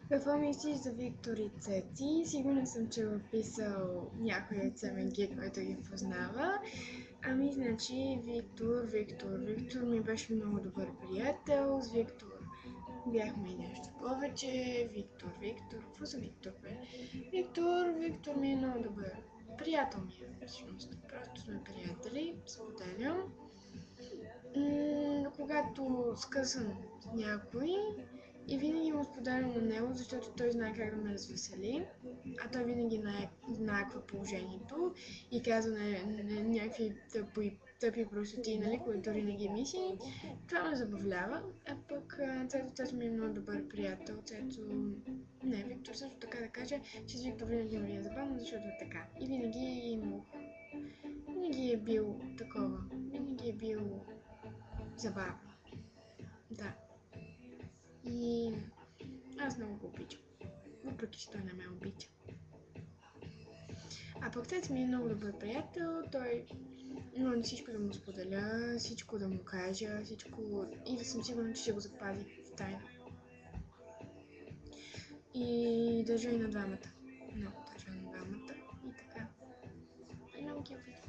Какво мислиш за Виктор и Цеци? Сигурна съм, че е писал някой от СМГ, който ги познава. Ами, значи, Виктор ми беше много добър приятел. С Виктор бяхме и нещо повече. Какво за Виктор бе? Виктор ми е много добър. Приятел ми е, всъщност. Просто сме приятели, споделям. Когато скъсам с някой и винаги му споделям на него, защото той знае как да ме развесели, а той винаги знае какво е положението и казва някакви тъпи простоти, нали, които дори не ги мисли. Това ме забавлява, а пък Цецо ми е много добър приятел. Не, Виктор също така да кажа, че с Виктор винаги ми е забавно, защото е така. И винаги е бил такова, винаги е бил забавно. Да. И аз много го обичам. Въпреки, че той не ме обича. А пък Цец ми е много добър приятел. Той но всичко да му споделя, всичко да му кажа, всичко и да съм сигурна, че ще го запази в тайна. И държа и на двамата. Много държа на двамата. И така. И много ги обичам.